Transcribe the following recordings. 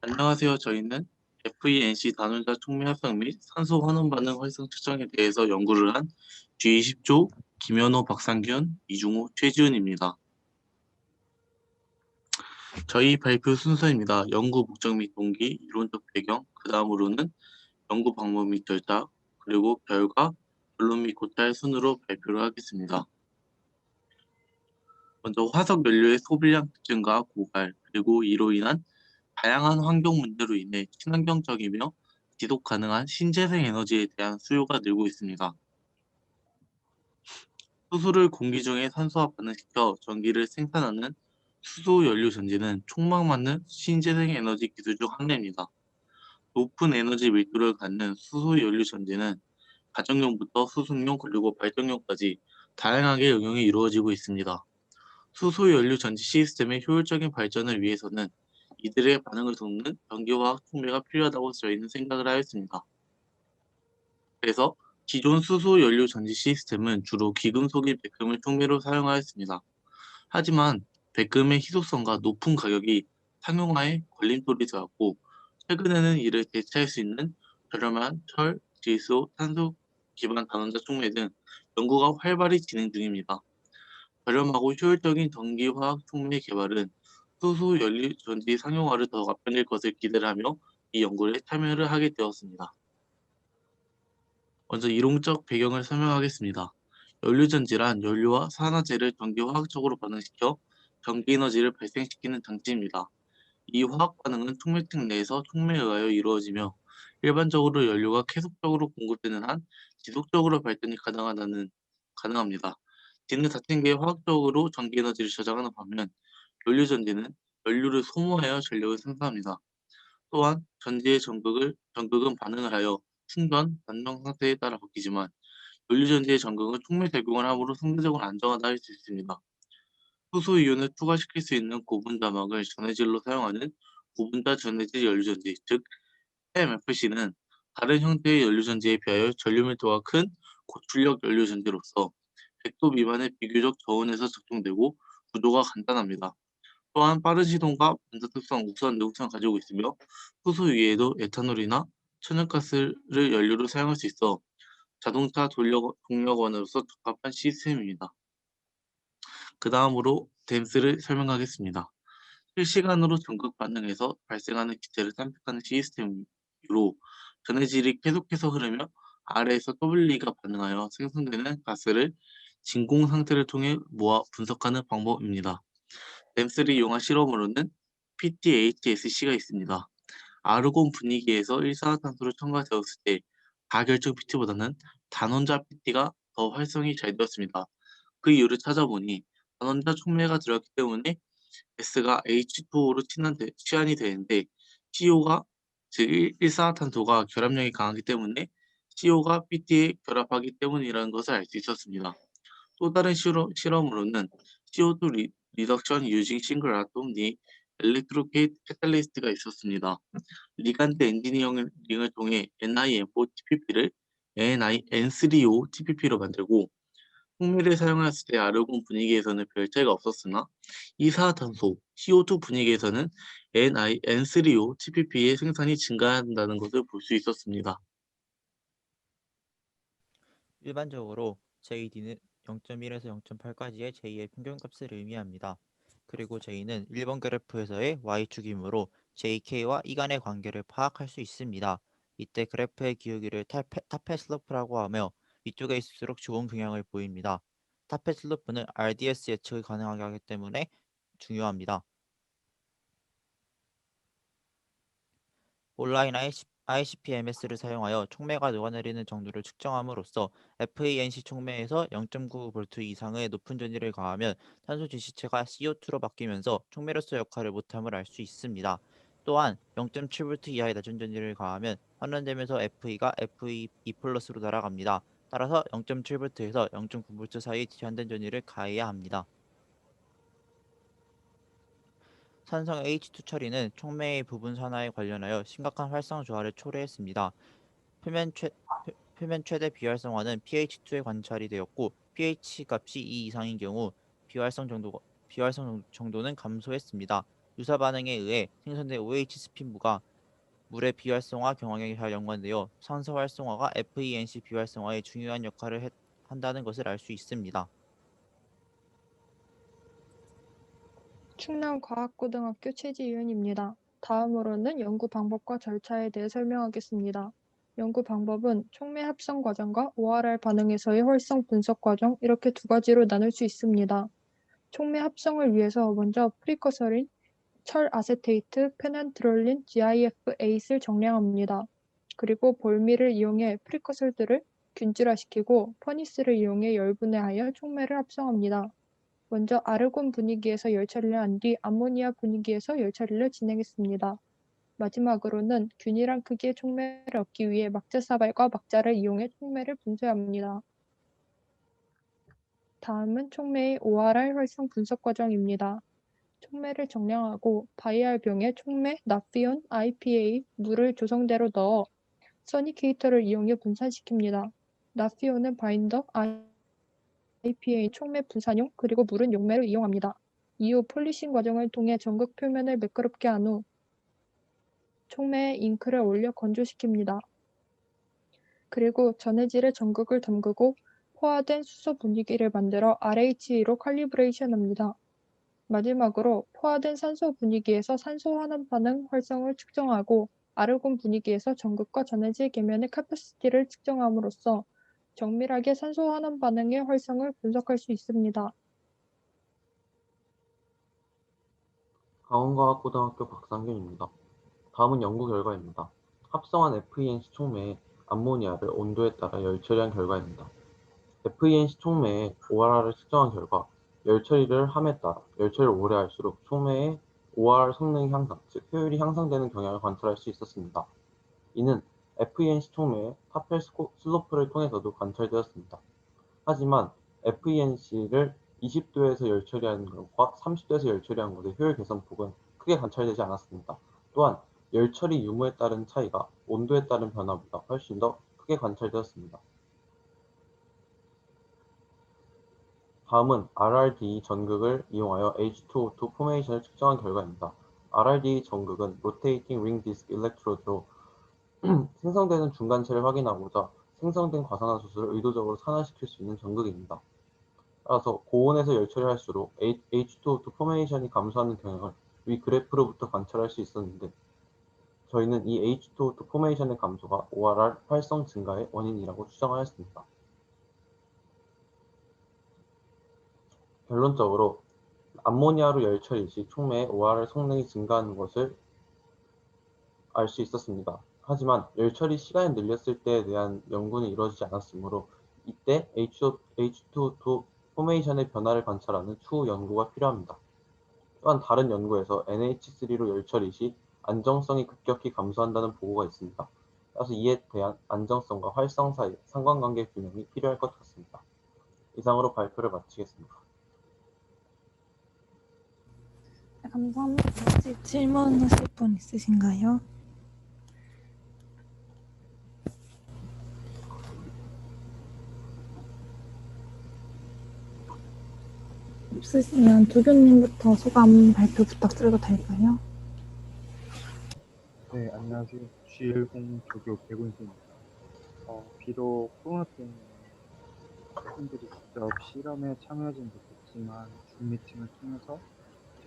안녕하세요. 저희는 FENC 단원자 촉매 합성 및 산소 환원 반응 활성 측정에 대해서 연구를 한 G20조 김현호, 박상균, 이중호, 최지훈입니다. 저희 발표 순서입니다. 연구 목적 및 동기, 이론적 배경, 그 다음으로는 연구 방법 및 결과, 그리고 결과, 결론 및 고찰 순으로 발표를 하겠습니다. 먼저 화석 연료의 소비량 특징과 고갈, 그리고 이로 인한 다양한 환경 문제로 인해 친환경적이며 지속 가능한 신재생 에너지에 대한 수요가 늘고 있습니다. 수소를 공기 중에 산소와 반응시켜 전기를 생산하는 수소 연료 전지는 촉막 맞는 신재생 에너지 기술 중 하나입니다. 높은 에너지 밀도를 갖는 수소 연료 전지는 가정용부터 수송용 그리고 발전용까지 다양하게 응용이 이루어지고 있습니다. 수소 연료 전지 시스템의 효율적인 발전을 위해서는 이들의 반응을 돕는 전기화학 촉매가 필요하다고 저희는 생각을 하였습니다. 그래서 기존 수소 연료 전지 시스템은 주로 귀금속인 백금을 촉매로 사용하였습니다. 하지만 백금의 희소성과 높은 가격이 상용화에 걸림돌이 되었고, 최근에는 이를 대체할 수 있는 저렴한 철, 질소, 탄소 기반 단원자 촉매 등 연구가 활발히 진행 중입니다. 저렴하고 효율적인 전기화학 촉매 개발은 수소 연료 전지 상용화를 더 앞당길 것을 기대를 하며 이 연구에 참여를 하게 되었습니다. 먼저 이론적 배경을 설명하겠습니다. 연료전지란 연료와 산화제를 전기화학적으로 반응시켜 전기에너지를 발생시키는 장치입니다. 이 화학 반응은 촉매층 내에서 촉매에 의하여 이루어지며 일반적으로 연료가 계속적으로 공급되는 한 지속적으로 발전이 가능합니다. 진흙 자체에 화학적으로 전기에너지를 저장하는 반면 연료전지는 연료를 소모하여 전력을 생산합니다. 또한 전지의 전극은 반응을 하여 충전, 단정 상태에 따라 바뀌지만 연료전지의 전극은 촉매 작용을 함으로 상대적으로 안정하다 할 수 있습니다. 수소 이온을 추가시킬 수 있는 고분자막을 전해질로 사용하는 고분자 전해질 연료전지, 즉 MFC는 다른 형태의 연료전지에 비하여 전류 밀도가 큰 고출력 연료전지로서 100도 미만의 비교적 저온에서 작동되고 구조가 간단합니다. 또한 빠른 시동과 반사 특성, 우수한 내구성을 가지고 있으며 수소 위에도 에탄올이나 천연가스를 연료로 사용할 수 있어 자동차 동력원으로서 적합한 시스템입니다. 그 다음으로 댐스를 설명하겠습니다. 실시간으로 전극 반응에서 발생하는 기체를 탐색하는 시스템으로 전해질이 계속해서 흐르며 아래에서 WE가 반응하여 생성되는 가스를 진공 상태를 통해 모아 분석하는 방법입니다. 댐스를 이용한 실험으로는 PTHSC가 있습니다. 아르곤 분위기에서 일산화탄소를 첨가되었을 때 다결정 PT보다는 단원자 PT가 더 활성이 잘 되었습니다. 그 이유를 찾아보니 단원자 촉매가 들어갔기 때문에 S가 H2O로 치환이 되는데 CO가 즉 일산화탄소가 결합력이 강하기 때문에 CO가 PT에 결합하기 때문이라는 것을 알 수 있었습니다. 또 다른 실험으로는 CO2 리덕션 유징 싱글 아톰 니 엘렉트로케이트 캐탈리스트가 있었습니다. 리간드 엔지니어링을 통해 NiN4TPP를 NiN3O-TPP로 만들고 풍미를 사용했을 때 아르곤 분위기에서는 별 차이가 없었으나 이산화탄소 CO2 분위기에서는 NiN3O TPP의 생산이 증가한다는 것을 볼 수 있었습니다. 일반적으로 JD는 0.1에서 0.8까지의 J의 평균값을 의미합니다. 그리고 J는 1번 그래프에서의 Y축이므로 JK와 이 간의 관계를 파악할 수 있습니다. 이때 그래프의 기울기를 타펫 슬로프라고 하며 위쪽에 있을수록 좋은 경향을 보입니다. 타펫 슬로프는 RDS 예측을 가능하게 하기 때문에 중요합니다. 온라인 ICP-MS를 사용하여 촉매가 녹아내리는 정도를 측정함으로써 FENC 촉매에서 0.9V 이상의 높은 전위를 가하면 탄소 지시체가 CO2로 바뀌면서 촉매로서 역할을 못함을 알 수 있습니다. 또한 0.7V 이하의 낮은 전위를 가하면 환원되면서 FE가 FE2 플러스로 날아갑니다. 따라서 0.7V에서 0.9V 사이 제한된 전위를 가해야 합니다. 산성 H2 처리는 촉매의 부분 산화에 관련하여 심각한 활성 조화를 초래했습니다. 표면, 최, 표면 최대 비활성화는 pH2에 관찰이 되었고 pH 값이 2 이상인 경우 비활성 정도는 감소했습니다. 유사 반응에 의해 생성된 OH 스핀부가 물의 비활성화 경항에 잘 연관되어 산소 활성화가 FENC 비활성화에 중요한 역할을 한다는 것을 알 수 있습니다. 충남과학고등학교 최지윤입니다. 다음으로는 연구 방법과 절차에 대해 설명하겠습니다. 연구 방법은 촉매 합성 과정과 ORR 반응에서의 활성 분석 과정 이렇게 두 가지로 나눌 수 있습니다. 촉매 합성을 위해서 먼저 프리커서린, 철 아세테이트, 페난트롤린, GIF8을 정량합니다. 그리고 볼미를 이용해 프리커설들을 균질화시키고 퍼니스를 이용해 열분해하여 촉매를 합성합니다. 먼저 아르곤 분위기에서 열 처리를 한 뒤 암모니아 분위기에서 열 처리를 진행했습니다. 마지막으로는 균일한 크기의 촉매를 얻기 위해 막자 사발과 막자를 이용해 촉매를 분쇄합니다. 다음은 촉매의 ORR 활성 분석 과정입니다. 촉매를 정량하고 바이알병에 촉매, 나피온, IPA, 물을 조성대로 넣어 써니케이터를 이용해 분산시킵니다. 나피온은 바인더, IPA 촉매 분산용, 그리고 물은 용매를 이용합니다. 이후 폴리싱 과정을 통해 전극 표면을 매끄럽게 한 후 촉매에 잉크를 올려 건조시킵니다. 그리고 전해질에 전극을 담그고 포화된 수소 분위기를 만들어 RHE로 칼리브레이션합니다. 마지막으로 포화된 산소 분위기에서 산소 환원 반응 활성을 측정하고 아르곤 분위기에서 전극과 전해질 계면의 카파시티를 측정함으로써 정밀하게 산소 환원 반응의 활성을 분석할 수 있습니다. 강원과학고등학교 박상균입니다. 다음은 연구 결과입니다. 합성한 FENC 촉매에 암모니아를 온도에 따라 열 처리한 결과입니다. FENC 촉매의 ORR을 측정한 결과 열 처리를 함에 따라 열 처리를 오래 할수록 촉매의 ORR 성능 향상, 즉 효율이 향상되는 경향을 관찰할 수 있었습니다. 이는 FENC 촉매의 타펠 슬로프를 통해서도 관찰되었습니다. 하지만 FENC를 20도에서 열 처리하는 것과 30도에서 열 처리한 것의 효율 개선 폭은 크게 관찰되지 않았습니다. 또한 열 처리 유무에 따른 차이가 온도에 따른 변화보다 훨씬 더 크게 관찰되었습니다. 다음은 RRD 전극을 이용하여 H2O2 포메이션을 측정한 결과입니다. RRD 전극은 Rotating Ring Disk Electrode로 생성되는 중간체를 확인하고자 생성된 과산화수소를 의도적으로 산화시킬 수 있는 전극입니다. 따라서 고온에서 열 처리할수록 H2O2 포메이션이 감소하는 경향을 위 그래프로부터 관찰할 수 있었는데 저희는 이 H2O2 포메이션의 감소가 ORR 활성 증가의 원인이라고 추정하였습니다. 결론적으로 암모니아로 열 처리 시 촉매의 ORR 성능이 증가하는 것을 알 수 있었습니다. 하지만 열 처리 시간이 늘렸을 때에 대한 연구는 이루어지지 않았으므로 이때 H2O2 포메이션의 변화를 관찰하는 추후 연구가 필요합니다. 또한 다른 연구에서 NH3로 열 처리 시 안정성이 급격히 감소한다는 보고가 있습니다. 따라서 이에 대한 안정성과 활성 사이 상관관계 규명이 필요할 것 같습니다. 이상으로 발표를 마치겠습니다. 네, 감사합니다. 혹시 질문하실 분 있으신가요? 없으시면 조교님부터 소감 발표 부탁드려도 될까요? 네, 안녕하세요. G10 조교 백운수입니다. 비록 코로나 때문에 학생들이 직접 실험에 참여하지는 못했지만 줌 미팅을 통해서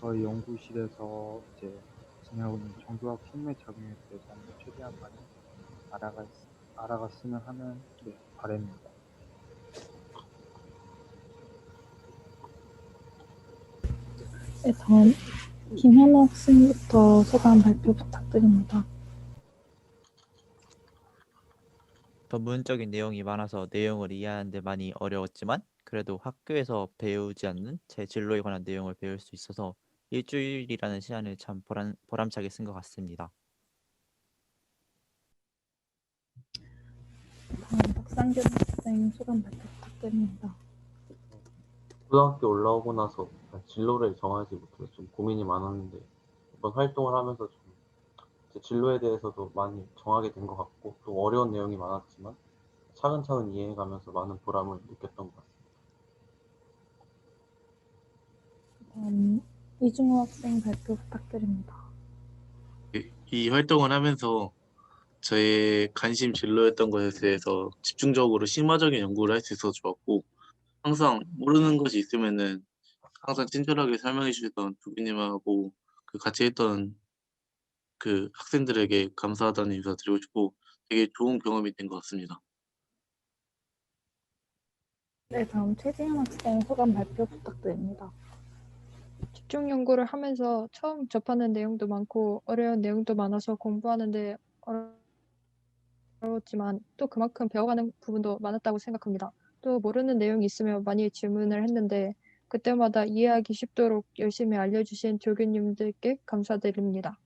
저희 연구실에서 이제 진행하고 있는 정교학 촉매 작용에 대해서 최대한 많이 알아갔으면 하는 바람입니다. 네, 다음 김현우 학생부터 소감 발표 부탁드립니다. 전문적인 내용이 많아서 내용을 이해하는 데 많이 어려웠지만 그래도 학교에서 배우지 않는 제 진로에 관한 내용을 배울 수 있어서 일주일이라는 시간을 참 보람차게 쓴 것 같습니다. 다음 박상균 학생 소감 발표 부탁드립니다. 고등학교 올라오고 나서 진로를 정하지 못해서 좀 고민이 많았는데 이번 활동을 하면서 좀 제 진로에 대해서도 많이 정하게 된 것 같고 또 어려운 내용이 많았지만 차근차근 이해해가면서 많은 보람을 느꼈던 것 같습니다. 다음 이중호 학생 발표 부탁드립니다. 이 활동을 하면서 저의 관심 진로였던 것에 대해서 집중적으로 심화적인 연구를 할 수 있어서 좋았고, 항상 모르는 것이 있으면은 항상 친절하게 설명해 주셨던 교수님하고 그 같이 했던 그 학생들에게 감사하다는 인사 드리고 싶고, 되게 좋은 경험이 된 것 같습니다. 네, 다음 최지현 학생 소감 발표 부탁드립니다. 집중 연구를 하면서 처음 접하는 내용도 많고 어려운 내용도 많아서 공부하는데 어려웠지만 또 그만큼 배워가는 부분도 많았다고 생각합니다. 또 모르는 내용이 있으면 많이 질문을 했는데 그때마다 이해하기 쉽도록 열심히 알려주신 교수님들께 감사드립니다.